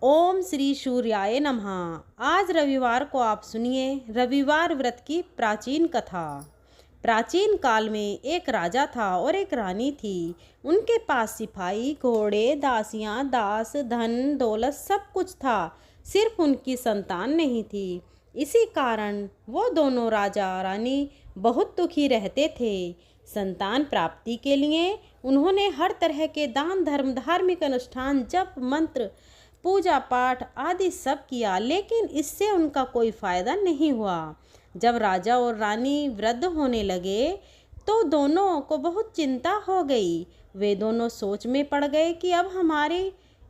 ओम श्री सूर्याय नमः। आज रविवार को आप सुनिए रविवार व्रत की प्राचीन कथा। प्राचीन काल में एक राजा था और एक रानी थी। उनके पास सिपाही, घोड़े, दासियां, दास, धन दौलत सब कुछ था, सिर्फ उनकी संतान नहीं थी। इसी कारण वो दोनों राजा रानी बहुत दुखी रहते थे। संतान प्राप्ति के लिए उन्होंने हर तरह के दान धर्म, धार्मिक अनुष्ठान, जप मंत्र, पूजा पाठ आदि सब किया, लेकिन इससे उनका कोई फायदा नहीं हुआ। जब राजा और रानी वृद्ध होने लगे तो दोनों को बहुत चिंता हो गई। वे दोनों सोच में पड़ गए कि अब हमारे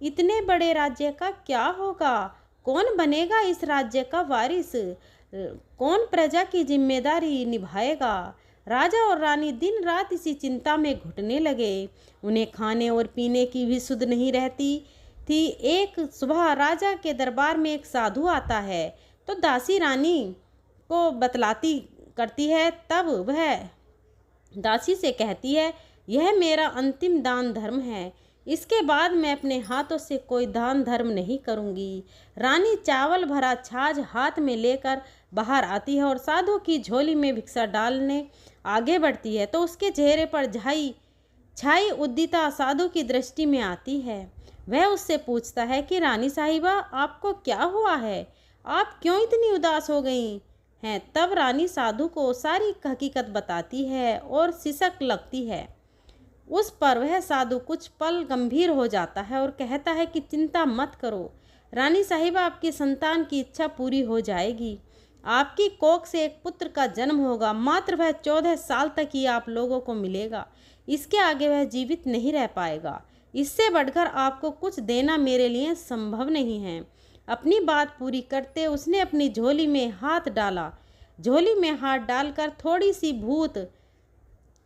इतने बड़े राज्य का क्या होगा, कौन बनेगा इस राज्य का वारिस, कौन प्रजा की जिम्मेदारी निभाएगा। राजा और रानी दिन रात इसी चिंता में घुटने लगे। उन्हें खाने और पीने की भी सुध नहीं रहती थी। एक सुबह राजा के दरबार में एक साधु आता है तो दासी रानी को बतलाती करती है। तब वह दासी से कहती है, यह मेरा अंतिम दान धर्म है, इसके बाद मैं अपने हाथों से कोई दान धर्म नहीं करूंगी। रानी चावल भरा छाछ हाथ में लेकर बाहर आती है और साधु की झोली में भिक्षा डालने आगे बढ़ती है तो उसके चेहरे पर छाई उद्दिता साधु की दृष्टि में आती है। वह उससे पूछता है कि रानी साहिबा, आपको क्या हुआ है, आप क्यों इतनी उदास हो गई हैं। तब रानी साधु को सारी हकीकत बताती है और सिसक लगती है। उस पर वह साधु कुछ पल गंभीर हो जाता है और कहता है कि चिंता मत करो रानी साहिबा, आपकी संतान की इच्छा पूरी हो जाएगी। आपकी कोख से एक पुत्र का जन्म होगा, मात्र वह 14 साल तक ही आप लोगों को मिलेगा, इसके आगे वह जीवित नहीं रह पाएगा। इससे बढ़कर आपको कुछ देना मेरे लिए संभव नहीं है। अपनी बात पूरी करते उसने अपनी झोली में हाथ डाला। झोली में हाथ डालकर थोड़ी सी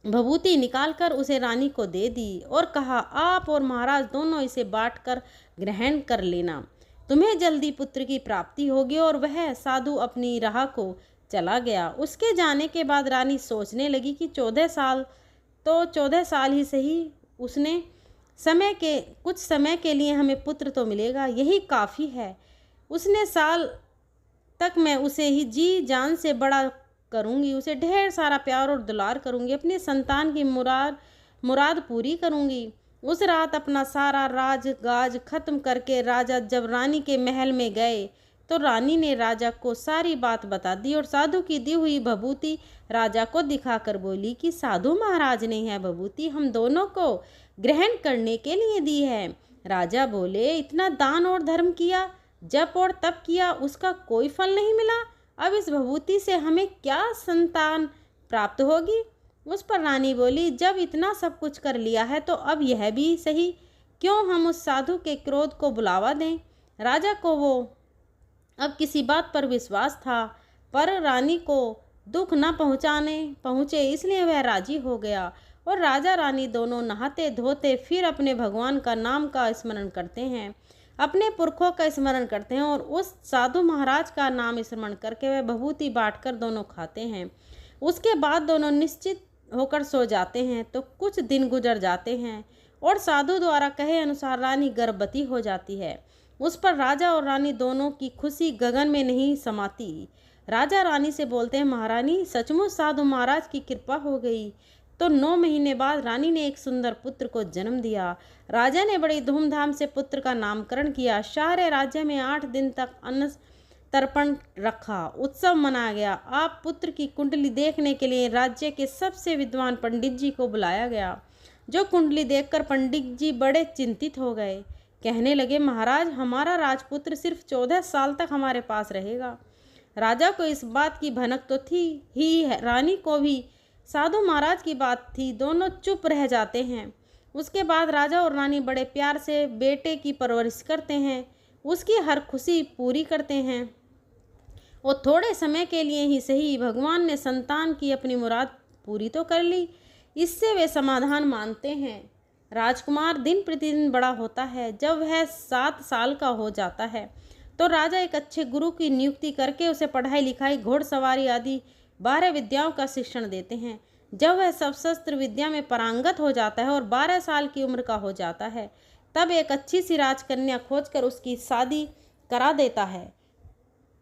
भभूति निकालकर उसे रानी को दे दी और कहा, आप और महाराज दोनों इसे बांटकर ग्रहण कर लेना, तुम्हें जल्दी पुत्र की प्राप्ति होगी। और वह साधु अपनी राह को चला गया। उसके जाने के बाद रानी सोचने लगी कि 14 साल ही सही, उसने कुछ समय के लिए हमें पुत्र तो मिलेगा, यही काफ़ी है। उसने साल तक मैं उसे ही जी जान से बड़ा करूंगी, उसे ढेर सारा प्यार और दुलार करूंगी, अपनी संतान की मुराद पूरी करूंगी। उस रात अपना सारा राज गाज खत्म करके राजा जब रानी के महल में गए तो रानी ने राजा को सारी बात बता दी और साधु की दी हुई भभूति राजा को दिखाकर बोली कि साधु महाराज ने यह भभूति हम दोनों को ग्रहण करने के लिए दी है। राजा बोले, इतना दान और धर्म किया, जप और तप किया, उसका कोई फल नहीं मिला, अब इस भभूति से हमें क्या संतान प्राप्त होगी। उस पर रानी बोली, जब इतना सब कुछ कर लिया है तो अब यह भी सही, क्यों हम उस साधु के क्रोध को बुलावा दें। राजा को वो अब किसी बात पर विश्वास था, पर रानी को दुख न पहुँचे इसलिए वह राजी हो गया। और राजा रानी दोनों नहाते धोते फिर अपने भगवान का नाम का स्मरण करते हैं, अपने पुरखों का स्मरण करते हैं और उस साधु महाराज का नाम स्मरण करके वह भभूति बांटकर दोनों खाते हैं। उसके बाद दोनों निश्चित होकर सो जाते हैं। तो कुछ दिन गुजर जाते हैं और साधु द्वारा कहे अनुसार रानी गर्भवती हो जाती है। उस पर राजा और रानी दोनों की खुशी गगन में नहीं समाती। राजा रानी से बोलते हैं, महारानी, सचमुच साधु महाराज की कृपा हो गई। तो 9 महीने बाद रानी ने एक सुंदर पुत्र को जन्म दिया। राजा ने बड़ी धूमधाम से पुत्र का नामकरण किया। सारे राज्य में 8 दिन तक अन्न तर्पण रखा, उत्सव मनाया गया। आप पुत्र की कुंडली देखने के लिए राज्य के सबसे विद्वान पंडित जी को बुलाया गया। जो कुंडली देखकर पंडित जी बड़े चिंतित हो गए, कहने लगे, महाराज, हमारा राजपुत्र सिर्फ 14 साल तक हमारे पास रहेगा। राजा को इस बात की भनक तो थी ही, रानी को भी साधु महाराज की बात थी। दोनों चुप रह जाते हैं। उसके बाद राजा और रानी बड़े प्यार से बेटे की परवरिश करते हैं, उसकी हर खुशी पूरी करते हैं। और थोड़े समय के लिए ही सही, भगवान ने संतान की अपनी मुराद पूरी तो कर ली, इससे वे समाधान मानते हैं। राजकुमार दिन प्रतिदिन बड़ा होता है। जब वह 7 साल का हो जाता है तो राजा एक अच्छे गुरु की नियुक्ति करके उसे पढ़ाई लिखाई, घोड़सवारी आदि 12 विद्याओं का शिक्षण देते हैं। जब वह सब शस्त्र विद्या में पारंगत हो जाता है और 12 साल की उम्र का हो जाता है तब एक अच्छी सी राजकन्या खोजकर उसकी शादी करा देता है।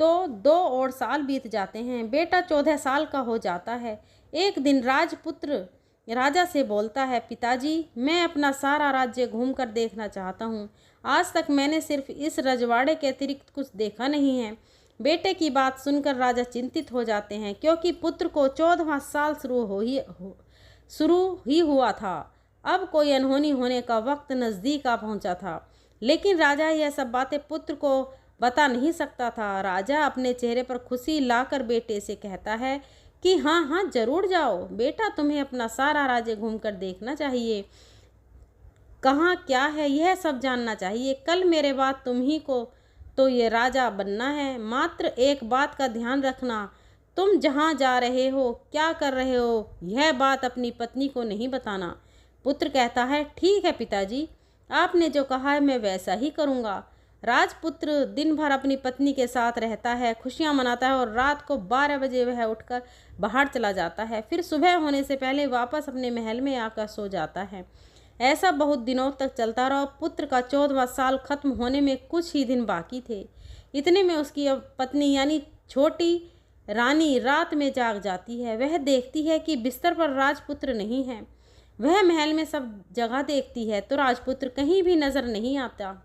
तो 2 और साल बीत जाते हैं। बेटा 14 साल का हो जाता है। एक दिन राजपुत्र राजा से बोलता है, पिताजी, मैं अपना सारा राज्य घूमकर देखना चाहता हूँ। आज तक मैंने सिर्फ इस रजवाड़े के अतिरिक्त कुछ देखा नहीं है। बेटे की बात सुनकर राजा चिंतित हो जाते हैं, क्योंकि पुत्र को 14वां साल शुरू ही हुआ था। अब कोई अनहोनी होने का वक्त नज़दीक आ पहुंचा था। लेकिन राजा यह सब बातें पुत्र को बता नहीं सकता था। राजा अपने चेहरे पर खुशी लाकर बेटे से कहता है कि हाँ हाँ जरूर जाओ बेटा, तुम्हें अपना सारा राज्य घूमकर देखना चाहिए। कहाँ क्या है यह सब जानना चाहिए। कल मेरे बाद तुम ही को तो ये राजा बनना है। मात्र एक बात का ध्यान रखना, तुम जहाँ जा रहे हो, क्या कर रहे हो, यह बात अपनी पत्नी को नहीं बताना। पुत्र कहता है, ठीक है पिताजी, आपने जो कहा है मैं वैसा ही करूँगा। राजपुत्र दिन भर अपनी पत्नी के साथ रहता है, खुशियाँ मनाता है और रात को 12 बजे वह उठकर बाहर चला जाता है। फिर सुबह होने से पहले वापस अपने महल में आकर सो जाता है। ऐसा बहुत दिनों तक चलता रहा। पुत्र का 14वां साल खत्म होने में कुछ ही दिन बाकी थे। इतने में उसकी पत्नी यानी छोटी रानी रात में जाग जाती है। वह देखती है कि बिस्तर पर राजपुत्र नहीं है। वह महल में सब जगह देखती है तो राजपुत्र कहीं भी नजर नहीं आता।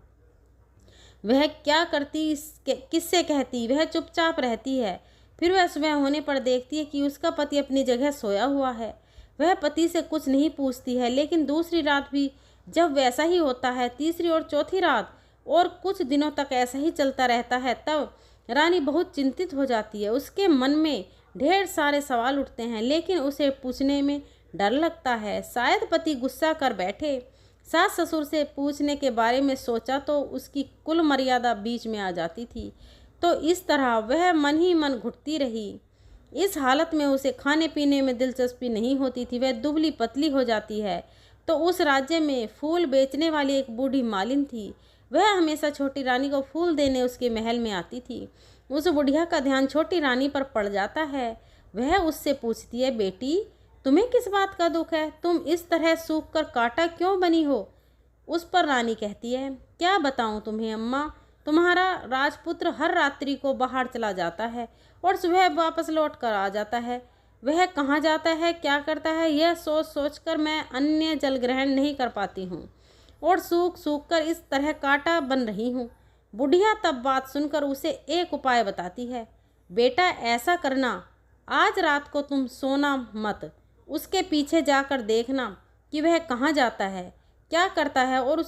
वह क्या करती, किससे कहती, वह चुपचाप रहती है। फिर वह सुबह होने पर देखती है कि उसका पति अपनी जगह सोया हुआ है। वह पति से कुछ नहीं पूछती है। लेकिन दूसरी रात भी जब वैसा ही होता है, तीसरी और चौथी रात और कुछ दिनों तक ऐसा ही चलता रहता है, तब रानी बहुत चिंतित हो जाती है। उसके मन में ढेर सारे सवाल उठते हैं, लेकिन उसे पूछने में डर लगता है। शायद पति गुस्सा कर बैठे। सास ससुर से पूछने के बारे में सोचा तो उसकी कुल मर्यादा बीच में आ जाती थी। तो इस तरह वह मन ही मन घुटती रही। इस हालत में उसे खाने पीने में दिलचस्पी नहीं होती थी। वह दुबली पतली हो जाती है। तो उस राज्य में फूल बेचने वाली एक बूढ़ी मालिन थी। वह हमेशा छोटी रानी को फूल देने उसके महल में आती थी। उस बुढ़िया का ध्यान छोटी रानी पर पड़ जाता है। वह उससे पूछती है, बेटी, तुम्हें किस बात का दुख है? तुम इस तरह सूख कर कांटा क्यों बनी हो? उस पर रानी कहती है, क्या बताऊं तुम्हें अम्मा, तुम्हारा राजपुत्र हर रात्रि को बाहर चला जाता है और सुबह वापस लौट कर आ जाता है। वह कहाँ जाता है, क्या करता है, यह सोच सोच कर मैं अन्य जल ग्रहण नहीं कर पाती हूँ और सूख सूख कर इस तरह कांटा बन रही हूँ। बुढ़िया तब बात सुनकर उसे एक उपाय बताती है, बेटा ऐसा करना, आज रात को तुम सोना मत, उसके पीछे जाकर देखना कि वह कहाँ जाता है, क्या करता है और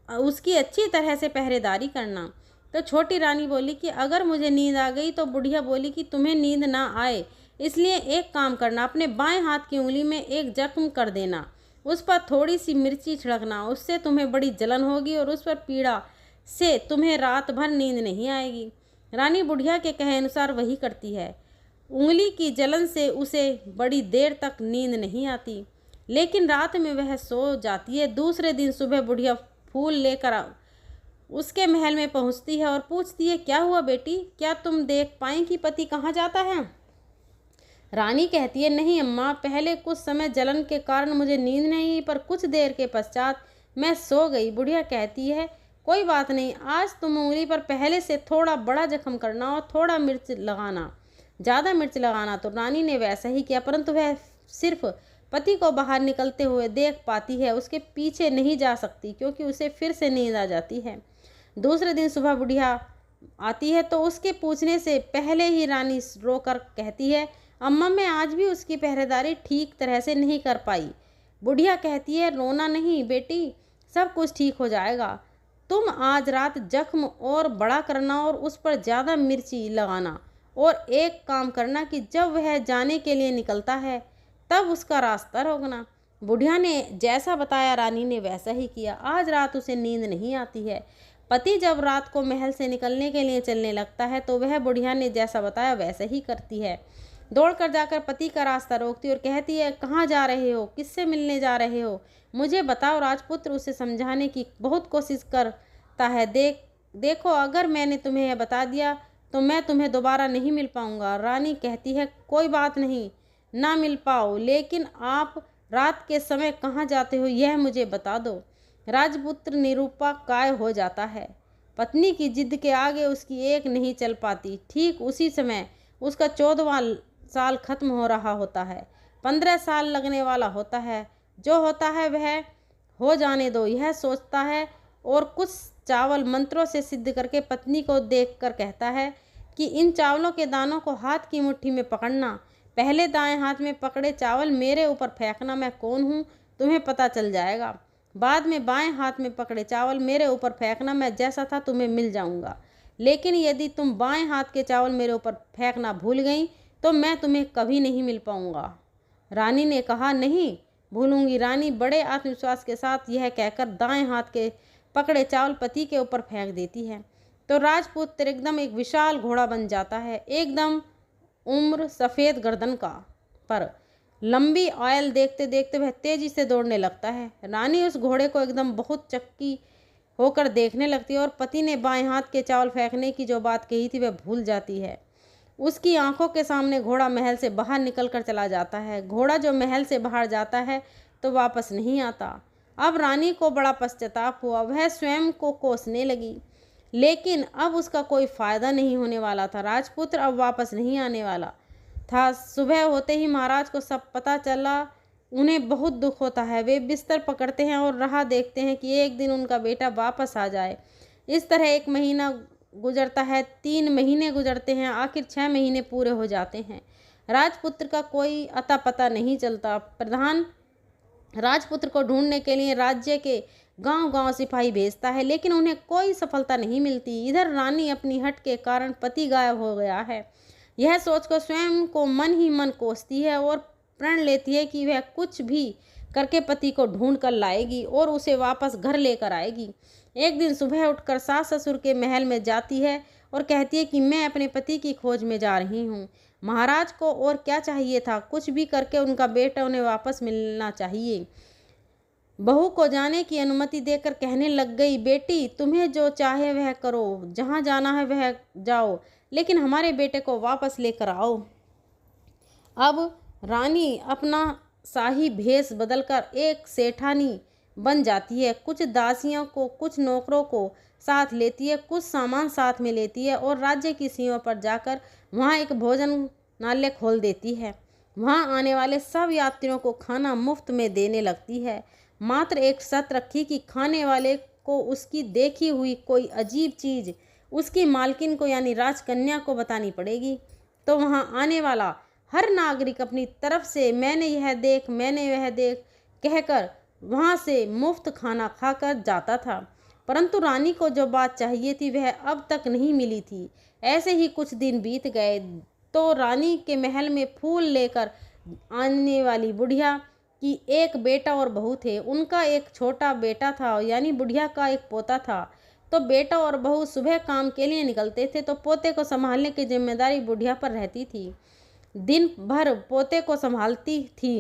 उसकी अच्छी तरह से पहरेदारी करना। तो छोटी रानी बोली कि अगर मुझे नींद आ गई। तो बुढ़िया बोली कि तुम्हें नींद ना आए इसलिए एक काम करना, अपने बाएं हाथ की उंगली में एक जख्म कर देना, उस पर थोड़ी सी मिर्ची छिड़कना, उससे तुम्हें बड़ी जलन होगी और उस पर पीड़ा से तुम्हें रात भर नींद नहीं आएगी। रानी बुढ़िया के कहे अनुसार वही करती है। उंगली की जलन से उसे बड़ी देर तक नींद नहीं आती, लेकिन रात में वह सो जाती है। दूसरे दिन सुबह बुढ़िया फूल लेकर उसके महल में पहुंचती है और पूछती है, क्या हुआ बेटी, क्या तुम देख पाई कि पति कहाँ जाता है? रानी कहती है, नहीं अम्मा, पहले कुछ समय जलन के कारण मुझे नींद नहीं आई, पर कुछ देर के पश्चात मैं सो गई। बुढ़िया कहती है, कोई बात नहीं, आज तुम उंगली पर पहले से थोड़ा बड़ा जख्म करना और थोड़ा मिर्च लगाना, ज़्यादा मिर्च लगाना। तो रानी ने वैसा ही किया, परंतु वह सिर्फ पति को बाहर निकलते हुए देख पाती है, उसके पीछे नहीं जा सकती क्योंकि उसे फिर से नींद आ जाती है। दूसरे दिन सुबह बुढ़िया आती है तो उसके पूछने से पहले ही रानी रोकर कहती है, अम्मा, मैं आज भी उसकी पहरेदारी ठीक तरह से नहीं कर पाई। बुढ़िया कहती है, रोना नहीं बेटी, सब कुछ ठीक हो जाएगा। तुम आज रात जख्म और बड़ा करना और उस पर ज़्यादा मिर्ची लगाना, और एक काम करना कि जब वह जाने के लिए निकलता है तब उसका रास्ता रोकना। बुढ़िया ने जैसा बताया रानी ने वैसा ही किया। आज रात उसे नींद नहीं आती है। पति जब रात को महल से निकलने के लिए चलने लगता है तो वह बुढ़िया ने जैसा बताया वैसा ही करती है। दौड़कर जाकर पति का रास्ता रोकती और कहती है, कहाँ जा रहे हो, किससे मिलने जा रहे हो, मुझे बताओ। राजपुत्र उसे समझाने की बहुत कोशिश करता है। देखो अगर मैंने तुम्हें यह बता दिया तो मैं तुम्हें दोबारा नहीं मिल पाऊंगा। रानी कहती है, कोई बात नहीं, ना मिल पाओ, लेकिन आप रात के समय कहाँ जाते हो यह मुझे बता दो। राजपुत्र निरुपाय हो जाता है। पत्नी की जिद के आगे उसकी एक नहीं चल पाती। ठीक उसी समय उसका 14वां साल खत्म हो रहा होता है। 15 साल लगने वाला होता है। जो होता है वह हो जाने दो, यह सोचता है और कुछ चावल मंत्रों से सिद्ध करके पत्नी को देखकर कहता है कि इन चावलों के दानों को हाथ की मुट्ठी में पकड़ना, पहले दाएं हाथ में पकड़े चावल मेरे ऊपर फेंकना, मैं कौन हूँ तुम्हें पता चल जाएगा। बाद में बाएं हाथ में पकड़े चावल मेरे ऊपर फेंकना, मैं जैसा था तुम्हें मिल जाऊंगा। लेकिन यदि तुम बाएं हाथ के चावल मेरे ऊपर फेंकना भूल गई तो मैं तुम्हें कभी नहीं मिल पाऊंगा। रानी ने कहा, नहीं भूलूंगी। रानी बड़े आत्मविश्वास के साथ यह कहकर दाएं हाथ के पकड़े चावल पति के ऊपर फेंक देती है तो राजपुत्र एकदम एक विशाल घोड़ा बन जाता है। एकदम उम्र, सफ़ेद गर्दन का पर लंबी आयल देखते देखते वह तेजी से दौड़ने लगता है। रानी उस घोड़े को एकदम बहुत चक्की होकर देखने लगती है और पति ने बाएं हाथ के चावल फेंकने की जो बात कही थी वह भूल जाती है। उसकी आंखों के सामने घोड़ा महल से बाहर निकल कर चला जाता है। घोड़ा जो महल से बाहर जाता है तो वापस नहीं आता। अब रानी को बड़ा पश्चाताप हुआ। वह स्वयं को कोसने लगी, लेकिन अब उसका कोई फायदा नहीं होने वाला था। राजपुत्र अब वापस नहीं आने वाला था। सुबह होते ही महाराज को सब पता चला। उन्हें बहुत दुख होता है। वे बिस्तर पकड़ते हैं और राह देखते हैं कि एक दिन उनका बेटा वापस आ जाए। इस तरह 1 महीना गुजरता है, 3 महीने गुजरते हैं, आखिर 6 महीने पूरे हो जाते हैं। राजपुत्र का कोई अता पता नहीं चलता। प्रधान राजपुत्र को ढूंढने के लिए राज्य के गांव-गांव सिपाही भेजता है, लेकिन उन्हें कोई सफलता नहीं मिलती। इधर रानी अपनी हट के कारण पति गायब हो गया है, यह सोचकर स्वयं को मन ही मन कोसती है और प्रण लेती है कि वह कुछ भी करके पति को ढूंढ कर लाएगी और उसे वापस घर लेकर आएगी। एक दिन सुबह उठकर सास ससुर के महल में जाती है और कहती है कि मैं अपने पति की खोज में जा रही हूँ। महाराज को और क्या चाहिए था, कुछ भी करके उनका बेटा उन्हें वापस मिलना चाहिए। बहू को जाने की अनुमति देकर कहने लग गई, बेटी तुम्हें जो चाहे वह करो, जहाँ जाना है वह जाओ, लेकिन हमारे बेटे को वापस लेकर आओ। अब रानी अपना शाही भेष बदलकर एक सेठानी बन जाती है। कुछ दासियों को, कुछ नौकरों को साथ लेती है, कुछ सामान साथ में लेती है और राज्य की सीमा पर जाकर वहाँ एक भोजनालय खोल देती है। वहाँ आने वाले सब यात्रियों को खाना मुफ्त में देने लगती है। मात्र एक शर्त रखी कि खाने वाले को उसकी देखी हुई कोई अजीब चीज़ उसकी मालकिन को यानी राजकन्या को बतानी पड़ेगी। तो वहाँ आने वाला हर नागरिक अपनी तरफ से मैंने यह देख, मैंने वह देख कहकर वहाँ से मुफ्त खाना खाकर जाता था। परंतु रानी को जो बात चाहिए थी वह अब तक नहीं मिली थी। ऐसे ही कुछ दिन बीत गए तो रानी के महल में फूल लेकर आने वाली बुढ़िया की एक बेटा और बहू थे। उनका एक छोटा बेटा था, यानी बुढ़िया का एक पोता था। तो बेटा और बहू सुबह काम के लिए निकलते थे तो पोते को संभालने की जिम्मेदारी बुढ़िया पर रहती थी। दिन भर पोते को संभालती थी।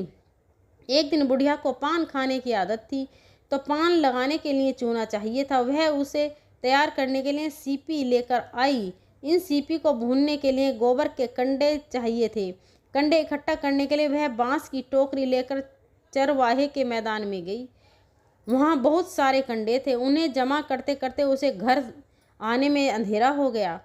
एक दिन बुढ़िया को पान खाने की आदत थी तो पान लगाने के लिए चूना चाहिए था। वह उसे तैयार करने के लिए सीपी लेकर आई। इन सीपी को भूनने के लिए गोबर के कंडे चाहिए थे। कंडे इकट्ठा करने के लिए वह बांस की टोकरी लेकर चरवाहे के मैदान में गई। वहाँ बहुत सारे कंडे थे। उन्हें जमा करते करते उसे घर आने में अंधेरा हो गया।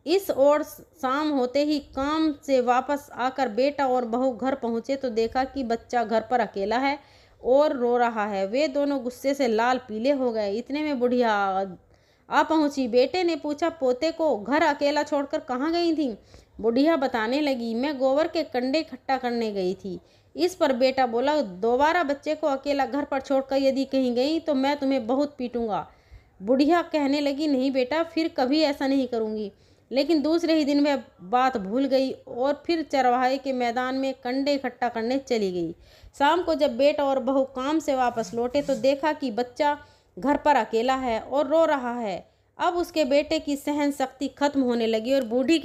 इस ओर शाम होते ही काम से वापस आकर बेटा और बहू घर पहुँचे तो देखा कि बच्चा घर पर अकेला है और रो रहा है। वे दोनों गुस्से से लाल पीले हो गए। इतने में बुढ़िया आ पहुँची। बेटे ने पूछा, पोते को घर अकेला छोड़कर कहाँ गई थी? बुढ़िया बताने लगी, मैं गोबर के कंडे इकट्ठा करने गई थी। इस पर बेटा बोला, दोबारा बच्चे को अकेला घर पर छोड़कर यदि कहीं गई तो मैं तुम्हें बहुत पीटूंगा। बुढ़िया कहने लगी, नहीं बेटा, फिर कभी ऐसा नहीं करूँगी। लेकिन दूसरे ही दिन वह बात भूल गई और फिर चरवाहे के मैदान में कंडे इकट्ठा करने चली गई। शाम को जब बेटा और बहू काम से वापस लौटे तो देखा कि बच्चा घर पर अकेला है और रो रहा है। अब उसके बेटे की सहन शक्ति खत्म होने लगी और बूढ़ी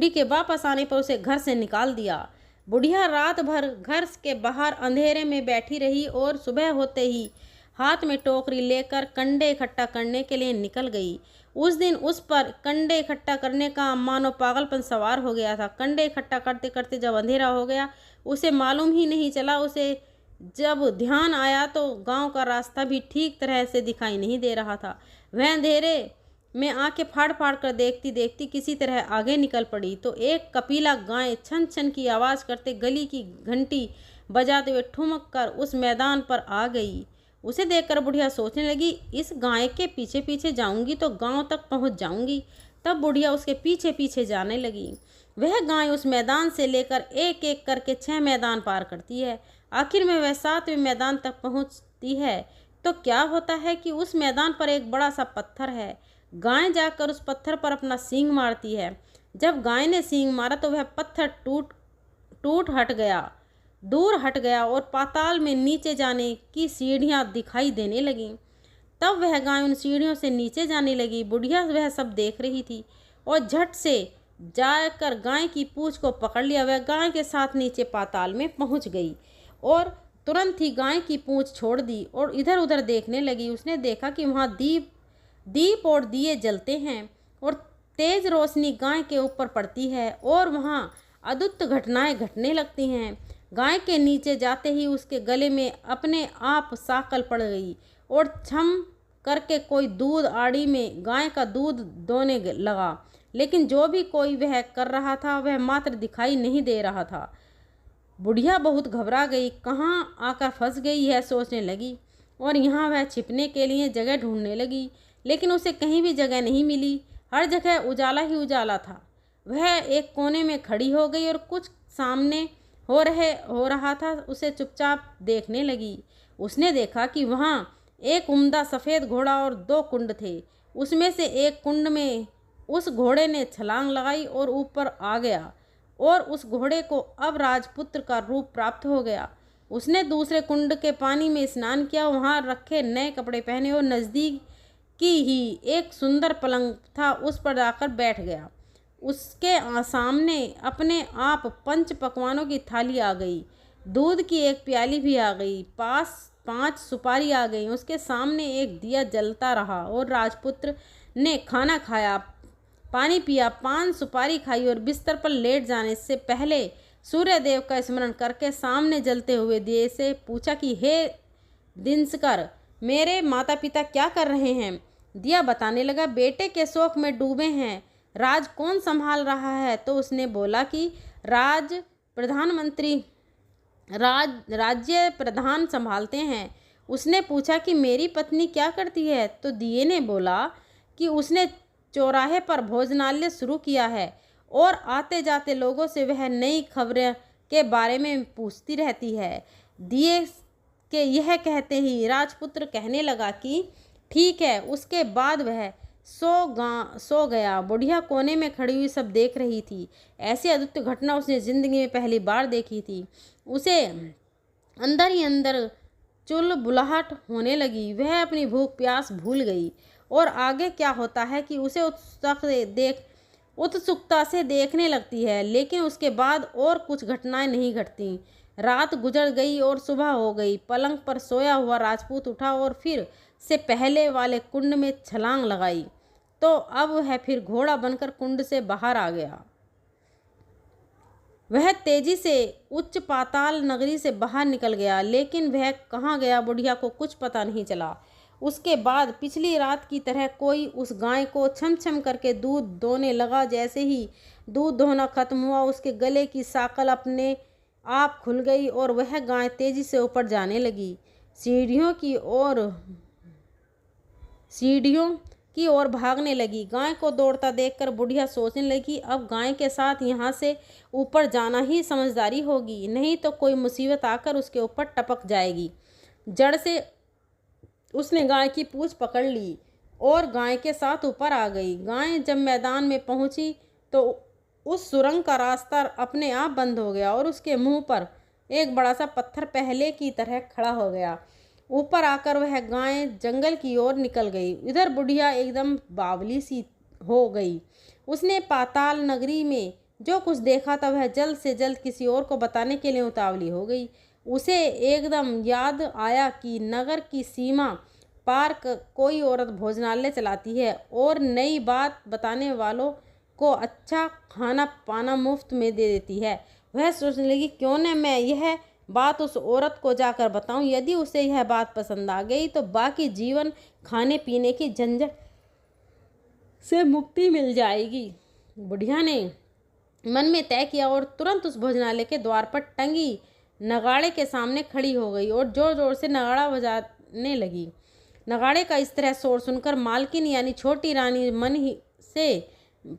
के वापस आने पर उसे घर से निकाल दिया। बुढ़िया रात भर घर के बाहर अंधेरे में बैठी रही और सुबह होते ही हाथ में टोकरी लेकर कंडे इकट्ठा करने के लिए निकल गई। उस दिन उस पर कंडे इकट्ठा करने का मानो पागलपन सवार हो गया था। कंडे इकट्ठा करते करते जब अंधेरा हो गया, उसे मालूम ही नहीं चला। उसे जब ध्यान आया तो गांव का रास्ता भी ठीक तरह से दिखाई नहीं दे रहा था। वह अंधेरे में आंखें फाड़ फाड़ कर देखती देखती किसी तरह आगे निकल पड़ी तो एक कपिला गाय छन छन की आवाज़ करते गली की घंटी बजाते हुए ठुमक कर उस मैदान पर आ गई। उसे देखकर बुढ़िया सोचने लगी, इस गाय के पीछे पीछे जाऊंगी तो गांव तक पहुंच जाऊंगी। तब बुढ़िया उसके पीछे पीछे जाने लगी। वह गाय उस मैदान से लेकर एक एक करके 6 मैदान पार करती है। आखिर में वह 7वें मैदान तक पहुंचती है तो क्या होता है कि उस मैदान पर एक बड़ा सा पत्थर है। गाय जाकर उस पत्थर पर अपना सींग मारती है। जब गाय ने सींग मारा तो वह पत्थर टूट टूट हट गया, दूर हट गया और पाताल में नीचे जाने की सीढ़ियां दिखाई देने लगीं। तब वह गाय उन सीढ़ियों से नीचे जाने लगी। बुढ़िया वह सब देख रही थी और झट से जाकर गाय की पूंछ को पकड़ लिया। वह गाय के साथ नीचे पाताल में पहुंच गई और तुरंत ही गाय की पूंछ छोड़ दी और इधर उधर देखने लगी। उसने देखा कि वहाँ दीप और दिए जलते हैं और तेज रोशनी गाय के ऊपर पड़ती है और वहाँ अद्भुत घटनाएं घटने लगती हैं। गाय के नीचे जाते ही उसके गले में अपने आप साकल पड़ गई और छम करके कोई दूध आड़ी में गाय का दूध दोने लगा। लेकिन जो भी कोई वह कर रहा था वह मात्र दिखाई नहीं दे रहा था। बुढ़िया बहुत घबरा गई, कहाँ आकर फंस गई है सोचने लगी और यहाँ वह छिपने के लिए जगह ढूंढने लगी। लेकिन उसे कहीं भी जगह नहीं मिली, हर जगह उजाला ही उजाला था। वह एक कोने में खड़ी हो गई और कुछ सामने हो रहा था उसे चुपचाप देखने लगी। उसने देखा कि वहाँ एक उम्दा सफ़ेद घोड़ा और 2 कुंड थे। उसमें से एक कुंड में उस घोड़े ने छलांग लगाई और ऊपर आ गया और उस घोड़े को अब राजपुत्र का रूप प्राप्त हो गया। उसने दूसरे कुंड के पानी में स्नान किया, वहाँ रखे नए कपड़े पहने और नज़दीक की ही एक सुंदर पलंग था उस पर जाकर बैठ गया। उसके सामने अपने आप 5 पकवानों की थाली आ गई, दूध की एक प्याली भी आ गई, पास 5 सुपारी आ गई। उसके सामने एक दिया जलता रहा और राजपुत्र ने खाना खाया, पानी पिया, 5 सुपारी खाई और बिस्तर पर लेट जाने से पहले सूर्यदेव का स्मरण करके सामने जलते हुए दिए से पूछा कि हे दिनसकर, मेरे माता पिता क्या कर रहे हैं। दिया बताने लगा, बेटे के शोक में डूबे हैं, राज कौन संभाल रहा है। तो उसने बोला कि राज्य प्रधान संभालते हैं। उसने पूछा कि मेरी पत्नी क्या करती है। तो दिए ने बोला कि उसने चौराहे पर भोजनालय शुरू किया है और आते जाते लोगों से वह नई खबरें के बारे में पूछती रहती है। दिए के यह कहते ही राजपुत्र कहने लगा कि ठीक है। उसके बाद वह सो गया। बुढ़िया कोने में खड़ी हुई सब देख रही थी। ऐसी अद्भुत घटना उसने ज़िंदगी में पहली बार देखी थी। उसे अंदर ही अंदर चुलबुलाहट होने लगी। वह अपनी भूख प्यास भूल गई और आगे क्या होता है कि उसे उत्सुकता से देखने लगती है। लेकिन उसके बाद और कुछ घटनाएं नहीं घटती। रात गुजर गई और सुबह हो गई। पलंग पर सोया हुआ राजपूत उठा और फिर से पहले वाले कुंड में छलांग लगाई तो अब वह फिर घोड़ा बनकर कुंड से बाहर आ गया। वह तेजी से उच्च पाताल नगरी से बाहर निकल गया, लेकिन वह कहाँ गया बुढ़िया को कुछ पता नहीं चला। उसके बाद पिछली रात की तरह कोई उस गाय को छम छम करके दूध दोने लगा। जैसे ही दूध दोहना खत्म हुआ उसके गले की साकल अपने आप खुल गई और वह गाय तेजी से ऊपर जाने लगी। सीढ़ियों की ओर भागने लगी। गाय को दौड़ता देखकर बुढ़िया सोचने लगी, अब गाय के साथ यहाँ से ऊपर जाना ही समझदारी होगी, नहीं तो कोई मुसीबत आकर उसके ऊपर टपक जाएगी। जड़ से उसने गाय की पूंछ पकड़ ली और गाय के साथ ऊपर आ गई। गाय जब मैदान में पहुंची तो उस सुरंग का रास्ता अपने आप बंद हो गया और उसके मुंह पर एक बड़ा सा पत्थर पहले की तरह खड़ा हो गया। ऊपर आकर वह गाय जंगल की ओर निकल गई। इधर बुढ़िया एकदम बावली सी हो गई। उसने पाताल नगरी में जो कुछ देखा था वह जल्द से जल्द किसी और को बताने के लिए उतावली हो गई। उसे एकदम याद आया कि नगर की सीमा पार कोई औरत भोजनालय चलाती है और नई बात बताने वालों को अच्छा खाना पाना मुफ्त में दे देती है। वह सोचने लगी, क्यों न मैं यह बात उस औरत को जाकर बताऊं। यदि उसे यह बात पसंद आ गई तो बाकी जीवन खाने पीने की झंझट से मुक्ति मिल जाएगी। बुढ़िया ने मन में तय किया और तुरंत उस भोजनालय के द्वार पर टंगी नगाड़े के सामने खड़ी हो गई और जोर जोर से नगाड़ा बजाने लगी। नगाड़े का इस तरह शोर सुनकर मालकिन यानी छोटी रानी मन ही से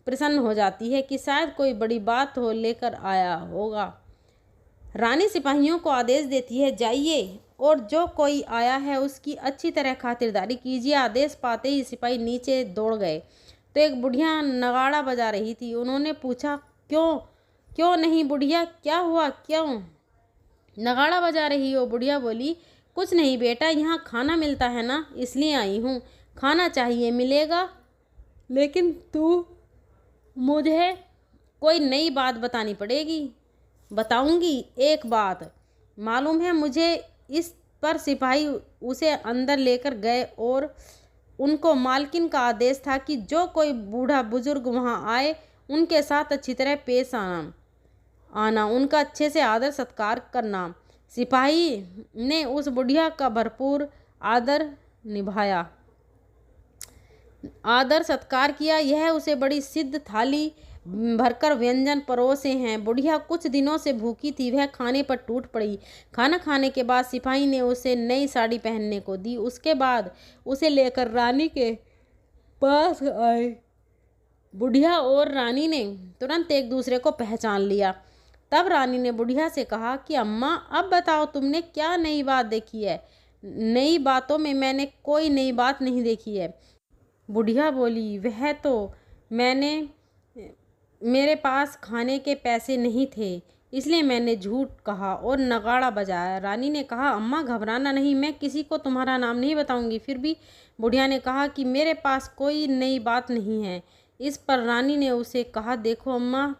प्रसन्न हो जाती है कि शायद कोई बड़ी बात हो लेकर आया होगा। रानी सिपाहियों को आदेश देती है, जाइए और जो कोई आया है उसकी अच्छी तरह खातिरदारी कीजिए। आदेश पाते ही सिपाही नीचे दौड़ गए तो एक बुढ़िया नगाड़ा बजा रही थी। उन्होंने पूछा, क्यों नहीं बुढ़िया, क्या हुआ, क्यों नगाड़ा बजा रही हो? बुढ़िया बोली, कुछ नहीं बेटा, यहाँ खाना मिलता है ना, इसलिए आई हूँ। खाना चाहिए, मिलेगा, लेकिन तू मुझे कोई नई बात बतानी पड़ेगी। बताऊंगी एक बात, मालूम है मुझे। इस पर सिपाही उसे अंदर लेकर गए और उनको मालकिन का आदेश था कि जो कोई बूढ़ा बुजुर्ग वहाँ आए उनके साथ अच्छी तरह पेश आना, उनका अच्छे से आदर सत्कार करना। सिपाही ने उस बुढ़िया का भरपूर आदर सत्कार किया। यह उसे बड़ी सिद्ध थाली भरकर व्यंजन परोसे हैं। बुढ़िया कुछ दिनों से भूखी थी, वह खाने पर टूट पड़ी। खाना खाने के बाद सिपाही ने उसे नई साड़ी पहनने को दी। उसके बाद उसे लेकर रानी के पास आए। बुढ़िया और रानी ने तुरंत एक दूसरे को पहचान लिया। तब रानी ने बुढ़िया से कहा कि अम्मा, अब बताओ तुमने क्या नई बात देखी है? नई बातों में मैंने कोई नई बात नहीं देखी है। बुढ़िया बोली, वह तो मेरे पास खाने के पैसे नहीं थे, इसलिए मैंने झूठ कहा और नगाड़ा बजाया। रानी ने कहा, अम्मा घबराना नहीं, मैं किसी को तुम्हारा नाम नहीं बताऊंगी। फिर भी बुढ़िया ने कहा कि मेरे पास कोई नई बात नहीं है। इस पर रानी ने उसे कहा, देखो अम्मा,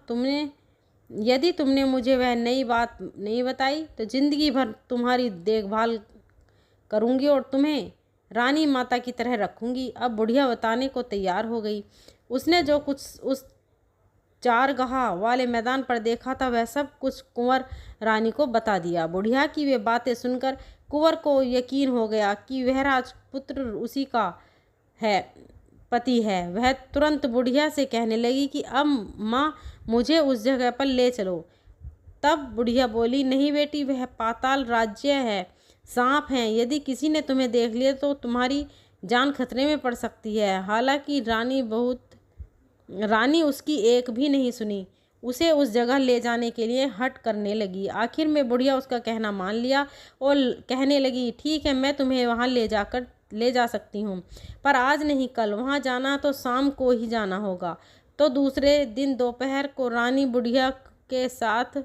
यदि तुमने मुझे वह नई बात नहीं बताई तो जिंदगी भर तुम्हारी देखभाल करूंगी और तुम्हें रानी माता की तरह रखूंगी। अब बुढ़िया बताने को तैयार हो गई। उसने जो कुछ उस चारगाह वाले मैदान पर देखा था वह सब कुछ कुंवर रानी को बता दिया। बुढ़िया की वे बातें सुनकर कुंवर को यकीन हो गया कि वह राजपुत्र उसी का पति है। वह तुरंत बुढ़िया से कहने लगी कि अब माँ, मुझे उस जगह पर ले चलो। तब बुढ़िया बोली, नहीं बेटी, वह पाताल राज्य है, सांप हैं, यदि किसी ने तुम्हें देख लिया तो तुम्हारी जान खतरे में पड़ सकती है। हालांकि रानी उसकी एक भी नहीं सुनी, उसे उस जगह ले जाने के लिए हट करने लगी। आखिर में बुढ़िया उसका कहना मान लिया और कहने लगी, ठीक है, मैं तुम्हें वहाँ ले जा सकती हूँ, पर आज नहीं, कल। वहाँ जाना तो शाम को ही जाना होगा। तो दूसरे दिन दोपहर को रानी बुढ़िया के साथ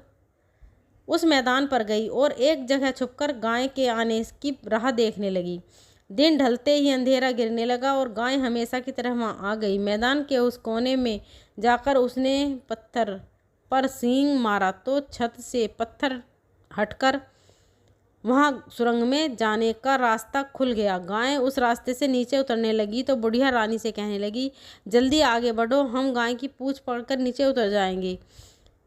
उस मैदान पर गई और एक जगह छुपकर गाय के आने की राह देखने लगी। दिन ढलते ही अंधेरा गिरने लगा और गाय हमेशा की तरह वहाँ आ गई। मैदान के उस कोने में जाकर उसने पत्थर पर सींग मारा तो छत से पत्थर हटकर वहाँ सुरंग में जाने का रास्ता खुल गया। गाय उस रास्ते से नीचे उतरने लगी तो बुढ़िया रानी से कहने लगी, जल्दी आगे बढ़ो, हम गाय की पूँछ पकड़कर नीचे उतर जाएंगे।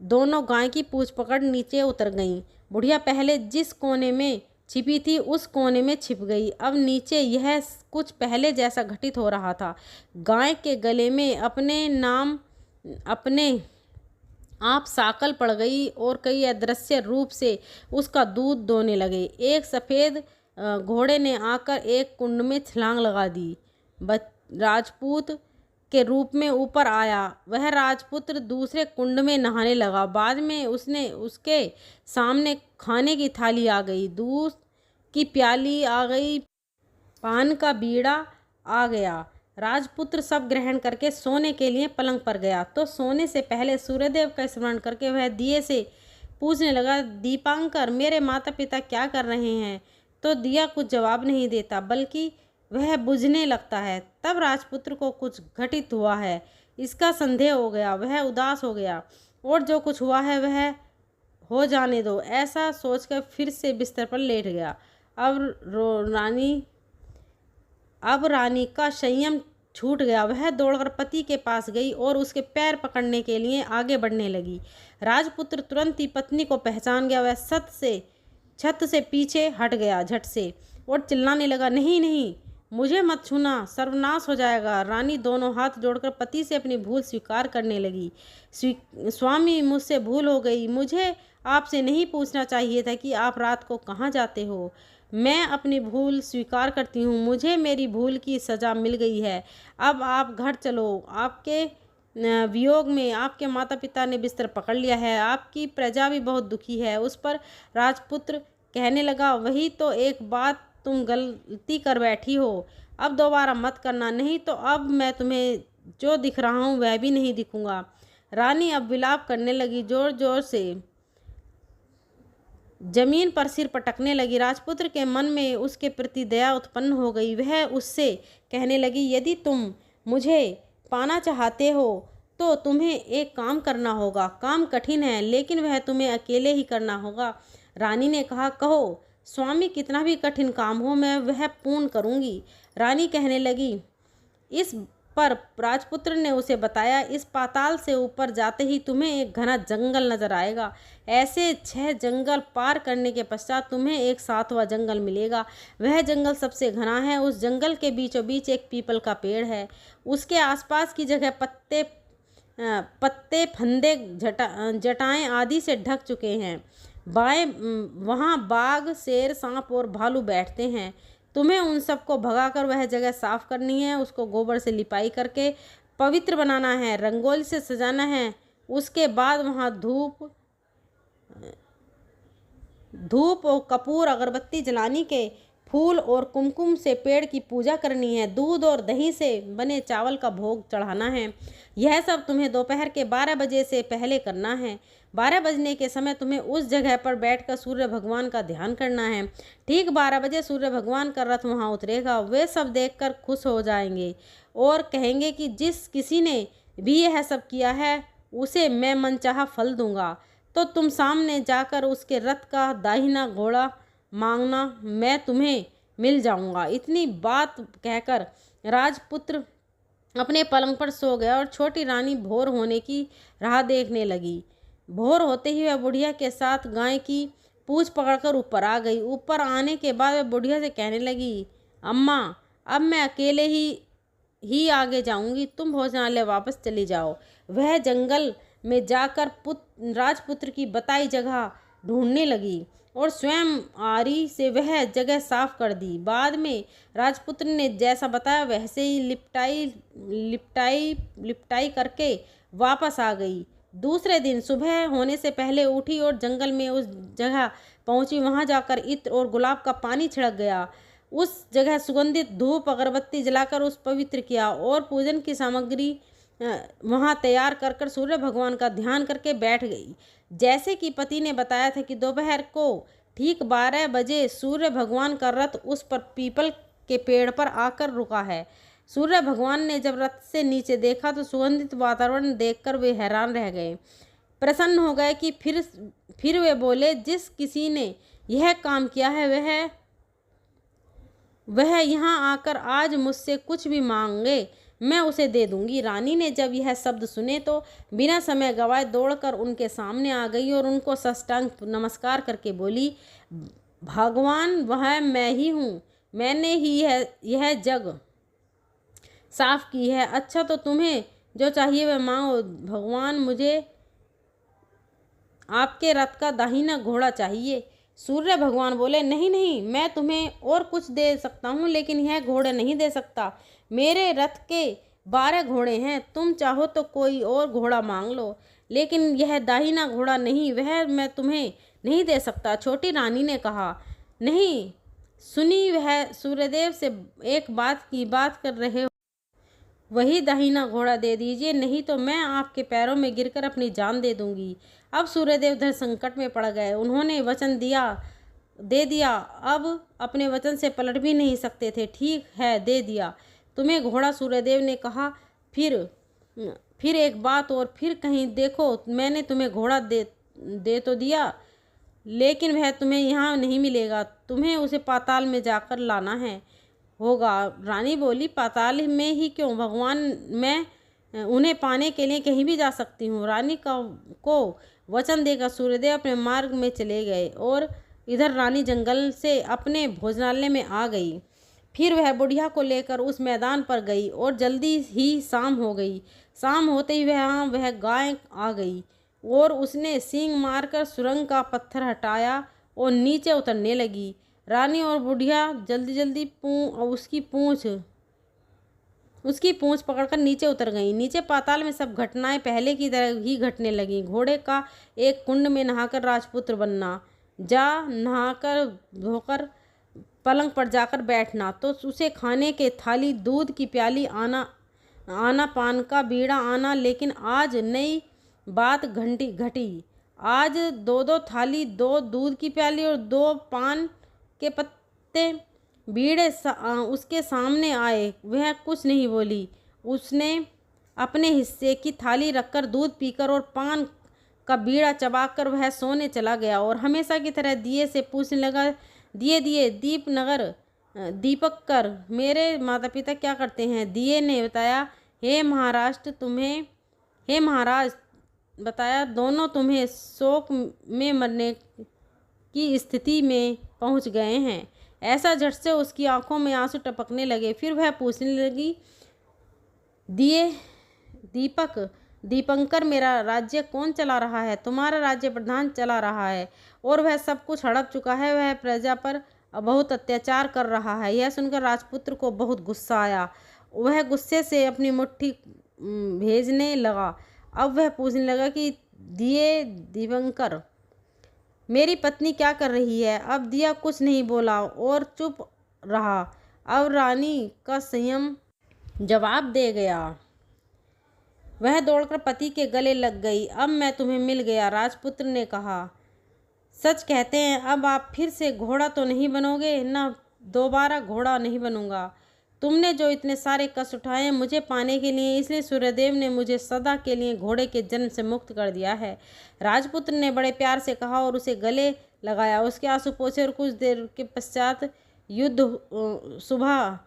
दोनों गाय की पूँछ पकड़ नीचे उतर गईं। बुढ़िया पहले जिस कोने में छिपी थी उस कोने में छिप गई। अब नीचे यह कुछ पहले जैसा घटित हो रहा था। गाय के गले में अपने आप साकल पड़ गई और कई अदृश्य रूप से उसका दूध दोने लगे। एक सफ़ेद घोड़े ने आकर एक कुंड में छलांग लगा दी। राजपूत के रूप में ऊपर आया। वह राजपुत्र दूसरे कुंड में नहाने लगा। बाद में उसके सामने खाने की थाली आ गई, दूध की प्याली आ गई, पान का बीड़ा आ गया। राजपुत्र सब ग्रहण करके सोने के लिए पलंग पर गया तो सोने से पहले सूर्यदेव का स्मरण करके वह दिए से पूछने लगा, दीपांकर, मेरे माता पिता क्या कर रहे हैं? तो दिया कुछ जवाब नहीं देता, बल्कि वह बुझने लगता है। तब राजपुत्र को कुछ घटित हुआ है इसका संदेह हो गया। वह उदास हो गया और जो कुछ हुआ है वह हो जाने दो, ऐसा सोचकर फिर से बिस्तर पर लेट गया। अब रानी अब रानी का संयम छूट गया। वह दौड़कर पति के पास गई और उसके पैर पकड़ने के लिए आगे बढ़ने लगी। राजपुत्र तुरंत ही पत्नी को पहचान गया। वह छत से पीछे हट गया झट से और चिल्लाने लगा, नहीं नहीं, मुझे मत छूना, सर्वनाश हो जाएगा। रानी दोनों हाथ जोड़कर पति से अपनी भूल स्वीकार करने लगी। स्वामी, मुझसे भूल हो गई। मुझे आपसे नहीं पूछना चाहिए था कि आप रात को कहाँ जाते हो। मैं अपनी भूल स्वीकार करती हूँ। मुझे मेरी भूल की सज़ा मिल गई है। अब आप घर चलो। आपके वियोग में आपके माता पिता ने बिस्तर पकड़ लिया है। आपकी प्रजा भी बहुत दुखी है। उस पर राजपुत्र कहने लगा, वही तो एक बात, तुम गलती कर बैठी हो। अब दोबारा मत करना, नहीं तो अब मैं तुम्हें जो दिख रहा हूँ वह भी नहीं दिखूंगा। रानी अब विलाप करने लगी, जोर जोर से जमीन पर सिर पटकने लगी। राजपुत्र के मन में उसके प्रति दया उत्पन्न हो गई। वह उससे कहने लगी, यदि तुम मुझे पाना चाहते हो तो तुम्हें एक काम करना होगा। काम कठिन है, लेकिन वह तुम्हें अकेले ही करना होगा। रानी ने कहा, कहो स्वामी, कितना भी कठिन काम हो मैं वह पूर्ण करूंगी। रानी कहने लगी। इस पर राजपुत्र ने उसे बताया, इस पाताल से ऊपर जाते ही तुम्हें एक घना जंगल नजर आएगा। ऐसे 6 जंगल पार करने के पश्चात तुम्हें एक 7वां जंगल मिलेगा। वह जंगल सबसे घना है। उस जंगल के बीचों बीच एक पीपल का पेड़ है। उसके आसपास की जगह पत्ते फंदे जटाएं आदि से ढक चुके हैं। वहाँ बाघ, शेर, सांप और भालू बैठते हैं। तुम्हें उन सबको भगाकर वह जगह साफ करनी है। उसको गोबर से लिपाई करके पवित्र बनाना है, रंगोली से सजाना है। उसके बाद वहाँ धूप और कपूर, अगरबत्ती जलाने के फूल और कुमकुम से पेड़ की पूजा करनी है। दूध और दही से बने चावल का भोग चढ़ाना है। यह सब तुम्हें दोपहर के 12 बजे से पहले करना है। 12 बजने के समय तुम्हें उस जगह पर बैठकर सूर्य भगवान का ध्यान करना है। ठीक 12 बजे सूर्य भगवान का रथ वहाँ उतरेगा। वे सब देखकर खुश हो जाएंगे और कहेंगे कि जिस किसी ने भी यह सब किया है उसे मैं मनचाहा फल दूंगा। तो तुम सामने जाकर उसके रथ का दाहिना घोड़ा मांगना, मैं तुम्हें मिल जाऊंगा। इतनी बात कहकर राजपुत्र अपने पलंग पर सो गया और छोटी रानी भोर होने की राह देखने लगी। भोर होते ही वह बुढ़िया के साथ गाय की पूंछ पकड़कर ऊपर आ गई। ऊपर आने के बाद वह बुढ़िया से कहने लगी, अम्मा, अब मैं अकेले ही आगे जाऊंगी। तुम भोजनालय वापस चली जाओ। वह जंगल में जाकर राजपुत्र की बताई जगह ढूंढने लगी और स्वयं आरी से वह जगह साफ कर दी। बाद में राजपुत्र ने जैसा बताया वैसे ही लिपटाई करके वापस आ गई। दूसरे दिन सुबह होने से पहले उठी और जंगल में उस जगह पहुंची। वहां जाकर इत्र और गुलाब का पानी छिड़क गया। उस जगह सुगंधित धूप अगरबत्ती जलाकर उस पवित्र किया और पूजन की सामग्री वहां तैयार कर सूर्य भगवान का ध्यान करके बैठ गई। जैसे कि पति ने बताया था कि दोपहर को ठीक 12 बजे सूर्य भगवान का रथ उस पर पीपल के पेड़ पर आकर रुका है। सूर्य भगवान ने जब रथ से नीचे देखा तो सुगंधित वातावरण देखकर वे हैरान रह गए, प्रसन्न हो गए कि फिर वे बोले, जिस किसी ने यह काम किया है वह यहाँ आकर आज मुझसे कुछ भी मांगे मैं उसे दे दूंगी। रानी ने जब यह शब्द सुने तो बिना समय गवाए दौड़कर उनके सामने आ गई और उनको साष्टांग नमस्कार करके बोली, भगवान, वह मैं ही हूँ। मैंने ही यह जग साफ की है। अच्छा, तो तुम्हें जो चाहिए वह मांगो। भगवान, मुझे आपके रथ का दाहिना घोड़ा चाहिए। सूर्य भगवान बोले, नहीं नहीं, मैं तुम्हें और कुछ दे सकता हूँ, लेकिन यह घोड़ा नहीं दे सकता। मेरे रथ के 12 घोड़े हैं। तुम चाहो तो कोई और घोड़ा मांग लो, लेकिन यह दाहिना घोड़ा नहीं, वह मैं तुम्हें नहीं दे सकता। छोटी रानी ने कहा, नहीं सुनी, वह सूर्यदेव से एक बात की बात कर रहे हो, वही दाहिना घोड़ा दे दीजिए, नहीं तो मैं आपके पैरों में गिरकर अपनी जान दे दूंगी। अब सूर्यदेव धर संकट में पड़ गए। उन्होंने वचन दे दिया, अब अपने वचन से पलट भी नहीं सकते थे। ठीक है, दे दिया तुम्हें घोड़ा, सूर्यदेव ने कहा। फिर एक बात और, फिर कहीं देखो, मैंने तुम्हें घोड़ा दे तो दिया, लेकिन वह तुम्हें यहाँ नहीं मिलेगा। तुम्हें उसे पाताल में जाकर लाना है। होगा। रानी बोली, पाताल में ही क्यों, भगवान, मैं उन्हें पाने के लिए कहीं भी जा सकती हूँ। रानी का को वचन देकर सूर्यदेव अपने मार्ग में चले गए और इधर रानी जंगल से अपने भोजनालय में आ गई। फिर वह बुढ़िया को लेकर उस मैदान पर गई और जल्दी ही शाम हो गई। शाम होते ही वह गाय आ गई और उसने सींग मारकर सुरंग का पत्थर हटाया और नीचे उतरने लगी। रानी और बुढ़िया जल्दी जल्दी उसकी पूंछ पकड़कर नीचे उतर गईं। नीचे पाताल में सब घटनाएं पहले की तरह ही घटने लगीं। घोड़े का एक कुंड में नहाकर राजपुत्र बनना, नहाकर धोकर पलंग पर जाकर बैठना, तो उसे खाने के थाली, दूध की प्याली आना पान का बीड़ा आना। लेकिन आज नई बात घटी। आज दो दो थाली, 2 दूध की प्याली और 2 पान के पत्ते बीड़े उसके सामने आए। वह कुछ नहीं बोली। उसने अपने हिस्से की थाली रखकर दूध पीकर और पान का बीड़ा चबाकर वह सोने चला गया और हमेशा की तरह दिए से पूछने लगा, दिए दीपक कर, मेरे माता पिता क्या करते हैं? दिए ने बताया, हे महाराज बताया, दोनों तुम्हें शोक में मरने की स्थिति में पहुंच गए हैं। ऐसा झट से उसकी आंखों में आंसू टपकने लगे। फिर वह पूछने लगी, दीपंकर, मेरा राज्य कौन चला रहा है? तुम्हारा राज्य प्रधान चला रहा है और वह सब कुछ हड़प चुका है। वह प्रजा पर बहुत अत्याचार कर रहा है। यह सुनकर राजपुत्र को बहुत गुस्सा आया। वह गुस्से से अपनी मुट्ठी भेजने लगा। अब वह पूछने लगा कि दीपंकर, मेरी पत्नी क्या कर रही है? अब दिया कुछ नहीं बोला और चुप रहा। अब रानी का संयम जवाब दे गया। वह दौड़कर पति के गले लग गई। अब मैं तुम्हें मिल गया, राजपुत्र ने कहा। सच कहते हैं, अब आप फिर से घोड़ा तो नहीं बनोगे? न, दोबारा घोड़ा नहीं बनूंगा। तुमने जो इतने सारे कष्ट उठाए मुझे पाने के लिए, इसलिए सूर्यदेव ने मुझे सदा के लिए घोड़े के जन्म से मुक्त कर दिया है, राजपुत्र ने बड़े प्यार से कहा और उसे गले लगाया। उसके आंसू पोंछे और कुछ देर के पश्चात सुबह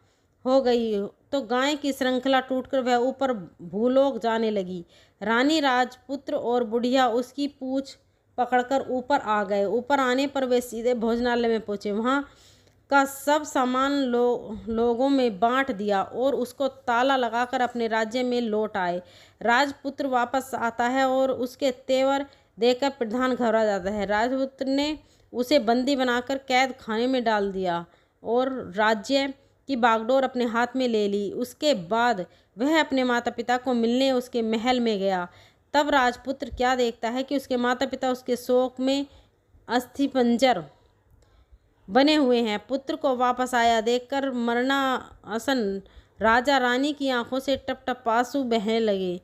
हो गई तो गाय की श्रृंखला टूटकर वह ऊपर भूलोक जाने लगी। रानी, राजपुत्र और बुढ़िया उसकी पूंछ पकड़कर ऊपर आ गए। ऊपर आने पर वे सीधे भोजनालय में पहुंचे। वहां का सब सामान लोगों में बांट दिया और उसको ताला लगाकर अपने राज्य में लौट आए। राजपुत्र वापस आता है और उसके तेवर देखकर प्रधान घबरा जाता है। राजपुत्र ने उसे बंदी बनाकर कैद खाने में डाल दिया और राज्य की बागडोर अपने हाथ में ले ली। उसके बाद वह अपने माता पिता को मिलने उसके महल में गया। तब राजपुत्र क्या देखता है कि उसके माता पिता उसके शोक में अस्थिपंजर बने हुए हैं। पुत्र को वापस आया देखकर मरणासन राजा रानी की आंखों से टप टप आंसू बहने लगे।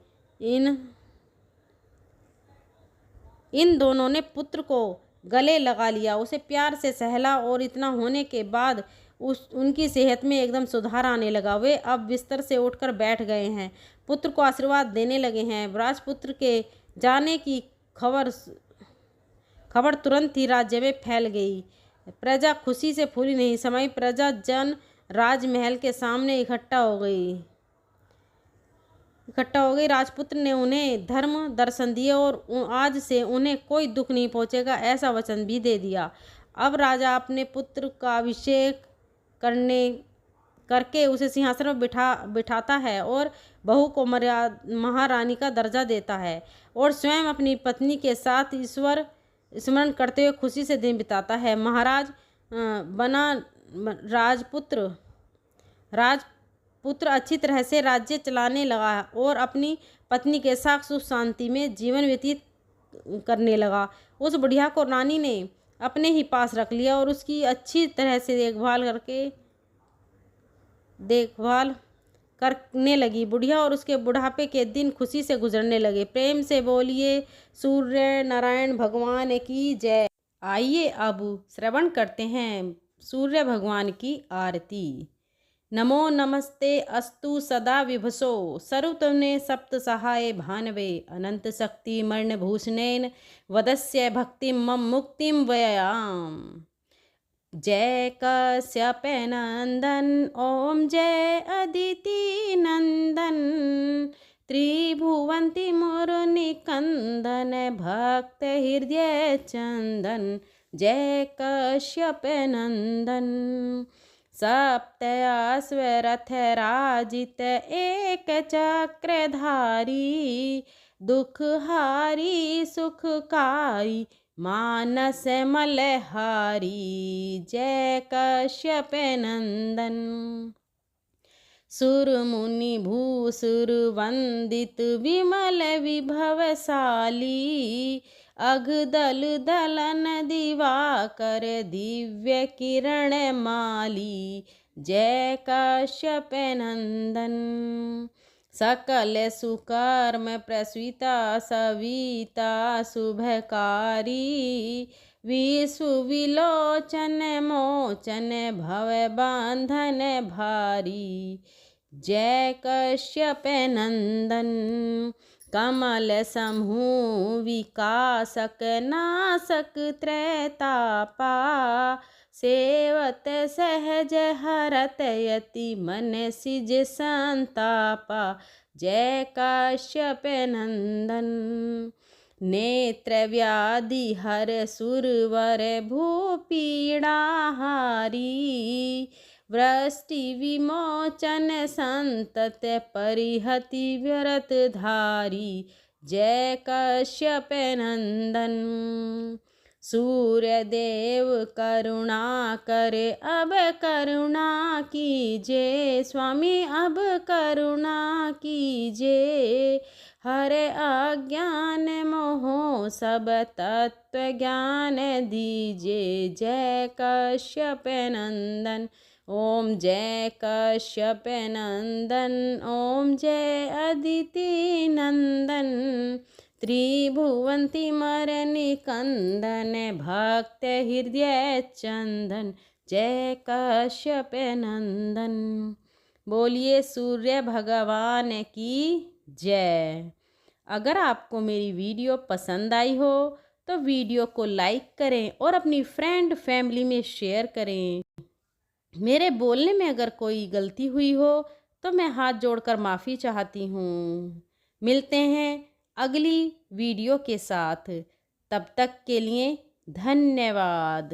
इन दोनों ने पुत्र को गले लगा लिया, उसे प्यार से सहला और इतना होने के बाद उनकी सेहत में एकदम सुधार आने लगा। वे अब बिस्तर से उठकर बैठ गए हैं, पुत्र को आशीर्वाद देने लगे हैं। राजपुत्र के जाने की खबर तुरंत ही राज्य में फैल गई। प्रजा खुशी से फूली नहीं समाई। प्रजा जन राजमहल के सामने इकट्ठा हो गई। राजपुत्र ने उन्हें धर्म दर्शन दिए और आज से उन्हें कोई दुख नहीं पहुंचेगा, ऐसा वचन भी दे दिया। अब राजा अपने पुत्र का अभिषेक करके उसे सिंहासन पर बिठाता है और बहू को महारानी का दर्जा देता है और स्वयं अपनी पत्नी के साथ ईश्वर स्मरण करते हुए खुशी से दिन बिताता है। महाराज बना राजपुत्र अच्छी तरह से राज्य चलाने लगा और अपनी पत्नी के साथ सुख शांति में जीवन व्यतीत करने लगा। उस बुढ़िया को रानी ने अपने ही पास रख लिया और उसकी अच्छी तरह से देखभाल करने लगी। बुढ़िया और उसके बुढ़ापे के दिन खुशी से गुजरने लगे। प्रेम से बोलिए सूर्य नारायण भगवान की जय। आइए अब श्रवण करते हैं सूर्य भगवान की आरती। नमो नमस्ते अस्तु सदा विभसो सर्वतने सप्त सहाय भानवे अनंत शक्ति मर्ण भूषणेन वदस्य भक्तिम मम मुक्तिम वयाम। जय कश्यप नंदन ओम जय अदिति नंदन त्रिभुवंती मुरनिकंदन भक्त हृदय चंदन जय कश्यप नंदन सप्त अश्वरथ राजित एक चक्रधारी दुखहारी सुखकारी मानस मलहारी जय कश्यप नंदन सुर मुनि भूसुर वंदित विमल विभवशाली अघ दल दलन दिवाकर दिव्य किरण माली जय कश्यप नंदन सकल सुकर्म प्रसूता सविता शुभकारी विश्व विलोचन मोचन भव बंधन भारी जय कश्यप नंदन कमल समूह विकासक नासक त्रैतापा सेवत सहज हरत यति मन सिज संतापा जय कश्यप नंदन नेत्र व्याधि हर सुरवर भूपीड़ा हारी वृष्टि विमोचन संतत परिहति व्यरत धारी जय कश्यप नंदन सूर्य देव करुणा करे अब करुणा कीजिए स्वामी अब करुणा कीजिए हरे अज्ञान मोह सब तत्व ज्ञान दीजिए जय कश्यप नंदन ओम जय कश्यप नंदन ओम जय अदिति नंदन त्रिभुवंती मरनिकंदन भक्त हृदय चंदन जय कश्यप नंदन। बोलिए सूर्य भगवान की जय। अगर आपको मेरी वीडियो पसंद आई हो तो वीडियो को लाइक करें और अपनी फ्रेंड फैमिली में शेयर करें। मेरे बोलने में अगर कोई गलती हुई हो तो मैं हाथ जोड़कर माफ़ी चाहती हूँ। मिलते हैं अगली वीडियो के साथ, तब तक के लिए धन्यवाद।